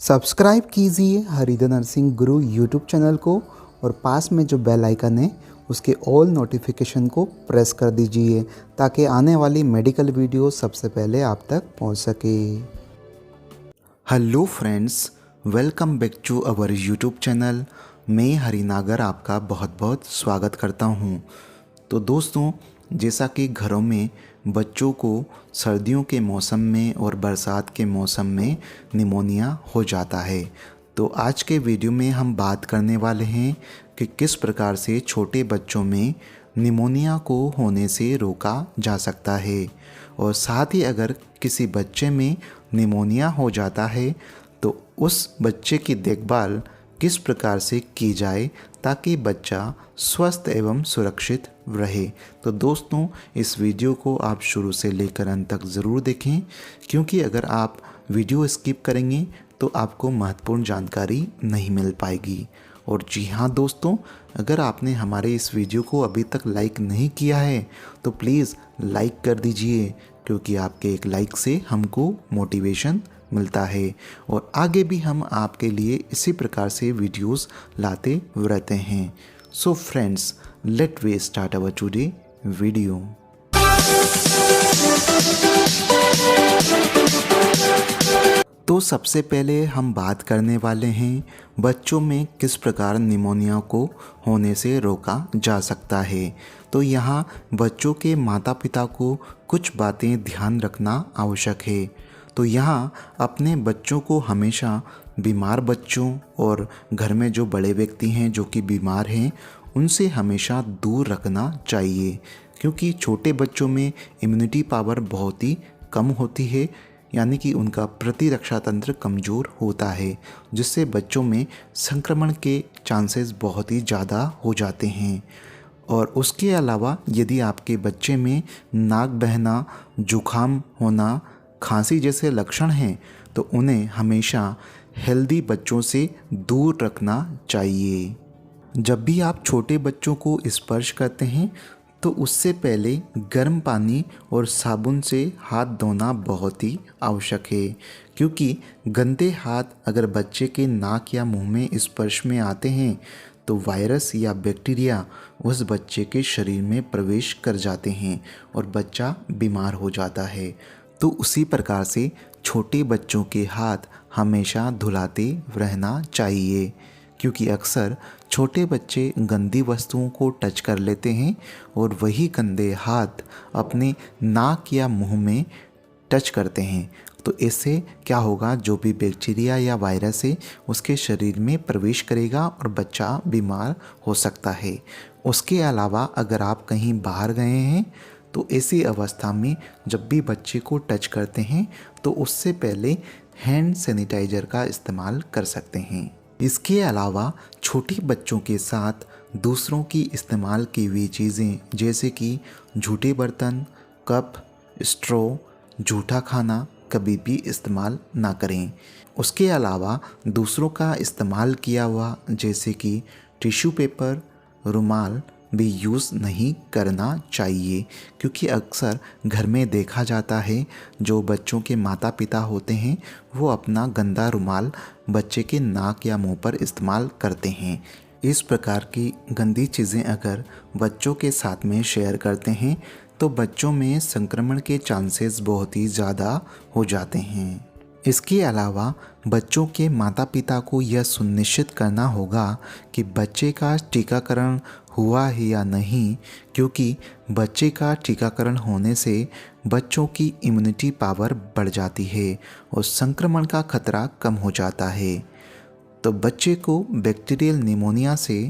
Subscribe कीजिए Haridhar nursing गुरु YouTube channel को और पास में जो बेल आइकन है उसके ऑल नोटिफिकेशन को प्रेस कर दीजिए ताकि आने वाली मेडिकल वीडियो सबसे पहले आप तक पहुंच सके। Hello friends, welcome back to our YouTube channel. मैं हरिनागर आपका बहुत बहुत स्वागत करता हूं। तो दोस्तों, जैसा कि घरों में बच्चों को सर्दियों के मौसम में और बरसात के मौसम में निमोनिया हो जाता है, तो आज के वीडियो में हम बात करने वाले हैं कि किस प्रकार से छोटे बच्चों में निमोनिया को होने से रोका जा सकता है। और साथ ही अगर किसी बच्चे में निमोनिया हो जाता है तो उस बच्चे की देखभाल किस प्रकार से की जाए ताकि बच्चा स्वस्थ एवं सुरक्षित रहे। तो दोस्तों, इस वीडियो को आप शुरू से लेकर अंत तक ज़रूर देखें, क्योंकि अगर आप वीडियो स्किप करेंगे तो आपको महत्वपूर्ण जानकारी नहीं मिल पाएगी। और जी हाँ दोस्तों, अगर आपने हमारे इस वीडियो को अभी तक लाइक नहीं किया है तो प्लीज़ लाइक कर दीजिए, क्योंकि आपके एक लाइक से हमको मोटिवेशन मिलता है और आगे भी हम आपके लिए इसी प्रकार से वीडियोस लाते रहते हैं। So friends, let we start our today video. तो सबसे पहले हम बात करने वाले हैं बच्चों में किस प्रकार निमोनिया को होने से रोका जा सकता है। तो यहाँ बच्चों के माता पिता को कुछ बातें ध्यान रखना आवश्यक है। तो यहाँ अपने बच्चों को हमेशा बीमार बच्चों और घर में जो बड़े व्यक्ति हैं जो कि बीमार हैं उनसे हमेशा दूर रखना चाहिए, क्योंकि छोटे बच्चों में इम्यूनिटी पावर बहुत ही कम होती है, यानी कि उनका प्रतिरक्षा तंत्र कमज़ोर होता है, जिससे बच्चों में संक्रमण के चांसेस बहुत ही ज़्यादा हो जाते हैं। और उसके अलावा यदि आपके बच्चे में नाक बहना, जुखाम होना, खांसी जैसे लक्षण हैं तो उन्हें हमेशा हेल्दी बच्चों से दूर रखना चाहिए। जब भी आप छोटे बच्चों को स्पर्श करते हैं तो उससे पहले गर्म पानी और साबुन से हाथ धोना बहुत ही आवश्यक है, क्योंकि गंदे हाथ अगर बच्चे के नाक या मुंह में स्पर्श में आते हैं तो वायरस या बैक्टीरिया उस बच्चे के शरीर में प्रवेश कर जाते हैं और बच्चा बीमार हो जाता है। तो उसी प्रकार से छोटे बच्चों के हाथ हमेशा धुलाते रहना चाहिए, क्योंकि अक्सर छोटे बच्चे गंदी वस्तुओं को टच कर लेते हैं और वही गंदे हाथ अपने नाक या मुंह में टच करते हैं। तो इससे क्या होगा, जो भी बैक्टीरिया या वायरस है उसके शरीर में प्रवेश करेगा और बच्चा बीमार हो सकता है। उसके अलावा अगर आप कहीं बाहर गए हैं तो ऐसी अवस्था में जब भी बच्चे को टच करते हैं तो उससे पहले हैंड सैनिटाइज़र का इस्तेमाल कर सकते हैं। इसके अलावा छोटे बच्चों के साथ दूसरों की इस्तेमाल की हुई चीज़ें जैसे कि झूठे बर्तन, कप, स्ट्रॉ, झूठा खाना कभी भी इस्तेमाल ना करें। उसके अलावा दूसरों का इस्तेमाल किया हुआ जैसे कि टिश्यू पेपर, रुमाल भी यूज़ नहीं करना चाहिए, क्योंकि अक्सर घर में देखा जाता है जो बच्चों के माता पिता होते हैं वो अपना गंदा रुमाल बच्चे के नाक या मुंह पर इस्तेमाल करते हैं। इस प्रकार की गंदी चीज़ें अगर बच्चों के साथ में शेयर करते हैं तो बच्चों में संक्रमण के चांसेस बहुत ही ज़्यादा हो जाते हैं। इसके अलावा बच्चों के माता पिता को यह सुनिश्चित करना होगा कि बच्चे का टीकाकरण हुआ है या नहीं, क्योंकि बच्चे का टीकाकरण होने से बच्चों की इम्यूनिटी पावर बढ़ जाती है और संक्रमण का खतरा कम हो जाता है। तो बच्चे को बैक्टीरियल निमोनिया से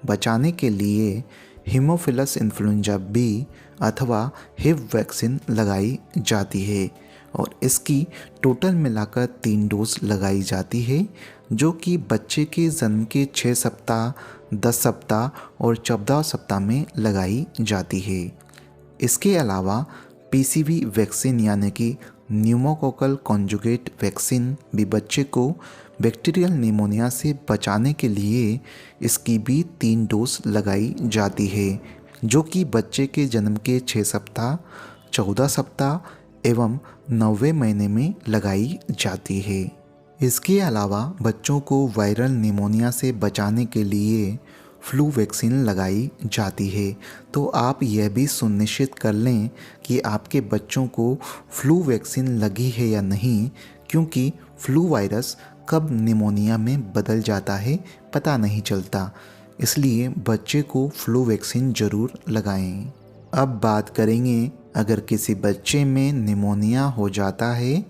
बचाने के लिए हीमोफिलस इन्फ्लुएंजा बी अथवा हिब वैक्सीन लगाई जाती है और इसकी टोटल मिलाकर 3 डोज लगाई जाती है, जो कि बच्चे के जन्म के 6 सप्ताह, 10 सप्ताह और 14 सप्ताह में लगाई जाती है। इसके अलावा पीसीवी वैक्सीन यानी कि न्यूमोकोकल कॉन्जुगेट वैक्सीन भी बच्चे को बैक्टीरियल निमोनिया से बचाने के लिए इसकी भी 3 डोज लगाई जाती है, जो कि बच्चे के जन्म के 6 सप्ताह, 14 सप्ताह एवं 9वें महीने में लगाई जाती है। इसके अलावा बच्चों को वायरल निमोनिया से बचाने के लिए फ्लू वैक्सीन लगाई जाती है। तो आप यह भी सुनिश्चित कर लें कि आपके बच्चों को फ्लू वैक्सीन लगी है या नहीं, क्योंकि फ्लू वायरस कब निमोनिया में बदल जाता है पता नहीं चलता। इसलिए बच्चे को फ्लू वैक्सीन ज़रूर लगाएं। अब बात करेंगे, अगर किसी बच्चे में निमोनिया हो जाता है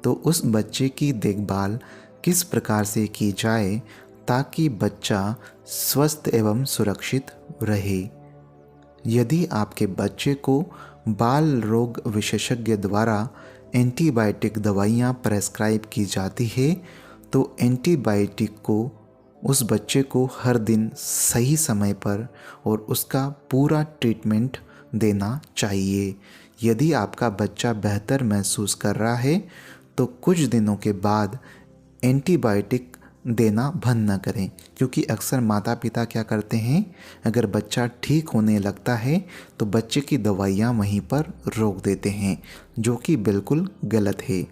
तो उस बच्चे की देखभाल किस प्रकार से की जाए ताकि बच्चा स्वस्थ एवं सुरक्षित रहे। यदि आपके बच्चे को बाल रोग विशेषज्ञ द्वारा एंटीबायोटिक दवाइयाँ प्रेस्क्राइब की जाती है तो एंटीबायोटिक को उस बच्चे को हर दिन सही समय पर और उसका पूरा ट्रीटमेंट देना चाहिए। यदि आपका बच्चा बेहतर महसूस कर रहा है तो कुछ दिनों के बाद एंटीबायोटिक देना बंद न करें, क्योंकि अक्सर माता पिता क्या करते हैं, अगर बच्चा ठीक होने लगता है तो बच्चे की दवाइयाँ वहीं पर रोक देते हैं, जो कि बिल्कुल गलत है।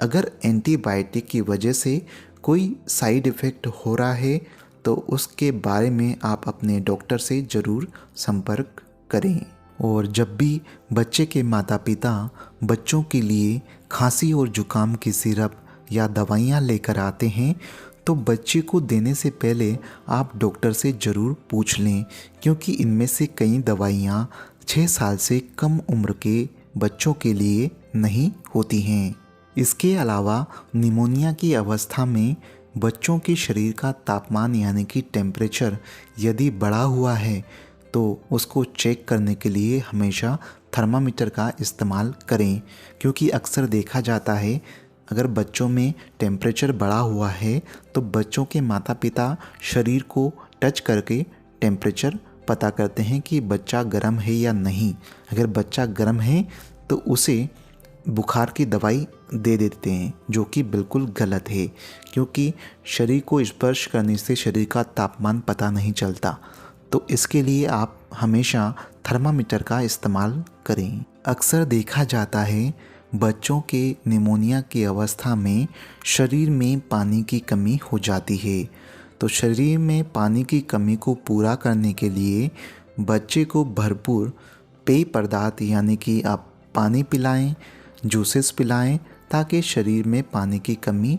अगर एंटीबायोटिक की वजह से कोई साइड इफ़ेक्ट हो रहा है तो उसके बारे में आप अपने डॉक्टर से ज़रूर संपर्क करें। और जब भी बच्चे के माता पिता बच्चों के लिए खांसी और जुकाम की सिरप या दवाइयाँ लेकर आते हैं तो बच्चे को देने से पहले आप डॉक्टर से ज़रूर पूछ लें, क्योंकि इनमें से कई दवाइयाँ 6 साल से कम उम्र के बच्चों के लिए नहीं होती हैं। इसके अलावा निमोनिया की अवस्था में बच्चों के शरीर का तापमान यानी कि टेम्परेचर यदि बढ़ा हुआ है तो उसको चेक करने के लिए हमेशा थर्मामीटर का इस्तेमाल करें, क्योंकि अक्सर देखा जाता है अगर बच्चों में टेम्परेचर बढ़ा हुआ है तो बच्चों के माता पिता शरीर को टच करके टेम्परेचर पता करते हैं कि बच्चा गर्म है या नहीं। अगर बच्चा गर्म है तो उसे बुखार की दवाई दे देते हैं, जो कि बिल्कुल गलत है, क्योंकि शरीर को स्पर्श करने से शरीर का तापमान पता नहीं चलता। तो इसके लिए आप हमेशा थर्मामीटर का इस्तेमाल करें। अक्सर देखा जाता है बच्चों के निमोनिया की अवस्था में शरीर में पानी की कमी हो जाती है। तो शरीर में पानी की कमी को पूरा करने के लिए बच्चे को भरपूर पेय पदार्थ यानी कि आप पानी पिलाएं, जूसेस पिलाएं, ताकि शरीर में पानी की कमी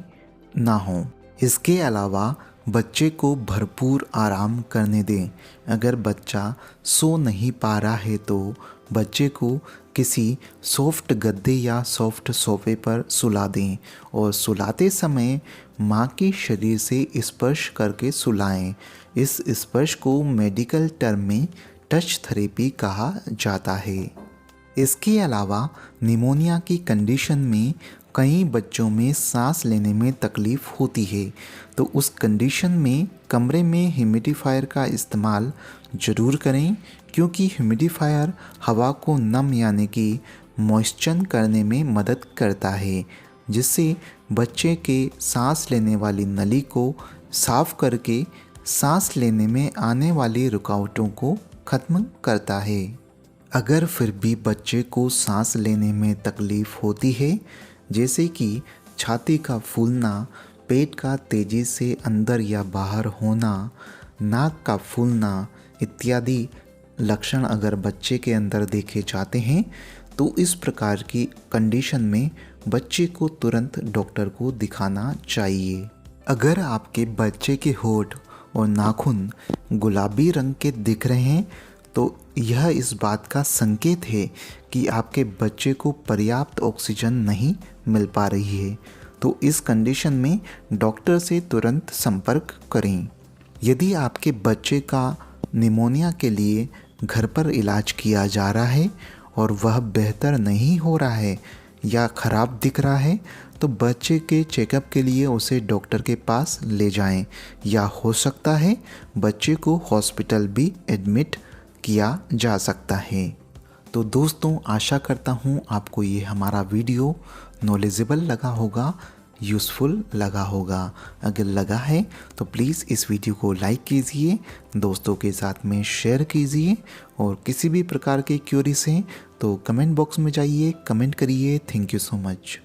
ना हो। इसके अलावा बच्चे को भरपूर आराम करने दें। अगर बच्चा सो नहीं पा रहा है तो बच्चे को किसी सॉफ्ट गद्दे या सॉफ्ट सोफे पर सुला दें और सुलाते समय माँ के शरीर से स्पर्श करके सुलाएं। इस स्पर्श को मेडिकल टर्म में टच थेरेपी कहा जाता है। इसके अलावा निमोनिया की कंडीशन में कई बच्चों में सांस लेने में तकलीफ़ होती है, तो उस कंडीशन में कमरे में ह्यूमिडिफायर का इस्तेमाल ज़रूर करें, क्योंकि ह्यूमिडिफायर हवा को नम यानी कि मॉइस्चर करने में मदद करता है, जिससे बच्चे के सांस लेने वाली नली को साफ करके सांस लेने में आने वाली रुकावटों को ख़त्म करता है। अगर फिर भी बच्चे को सांस लेने में तकलीफ़ होती है, जैसे कि छाती का फूलना, पेट का तेज़ी से अंदर या बाहर होना, नाक का फूलना इत्यादि लक्षण अगर बच्चे के अंदर देखे जाते हैं तो इस प्रकार की कंडीशन में बच्चे को तुरंत डॉक्टर को दिखाना चाहिए। अगर आपके बच्चे के होंठ और नाखून गुलाबी रंग के दिख रहे हैं तो यह इस बात का संकेत है कि आपके बच्चे को पर्याप्त ऑक्सीजन नहीं मिल पा रही है। तो इस कंडीशन में डॉक्टर से तुरंत संपर्क करें। यदि आपके बच्चे का निमोनिया के लिए घर पर इलाज किया जा रहा है और वह बेहतर नहीं हो रहा है या ख़राब दिख रहा है तो बच्चे के चेकअप के लिए उसे डॉक्टर के पास ले जाएं, या हो सकता है बच्चे को हॉस्पिटल भी एडमिट किया जा सकता है। तो दोस्तों, आशा करता हूँ आपको ये हमारा वीडियो नॉलेजेबल लगा होगा, यूज़फुल लगा होगा। अगर लगा है तो प्लीज़ इस वीडियो को लाइक कीजिए, दोस्तों के साथ में शेयर कीजिए, और किसी भी प्रकार के क्यूरीज हैं तो कमेंट बॉक्स में जाइए, कमेंट करिए। Thank you so much.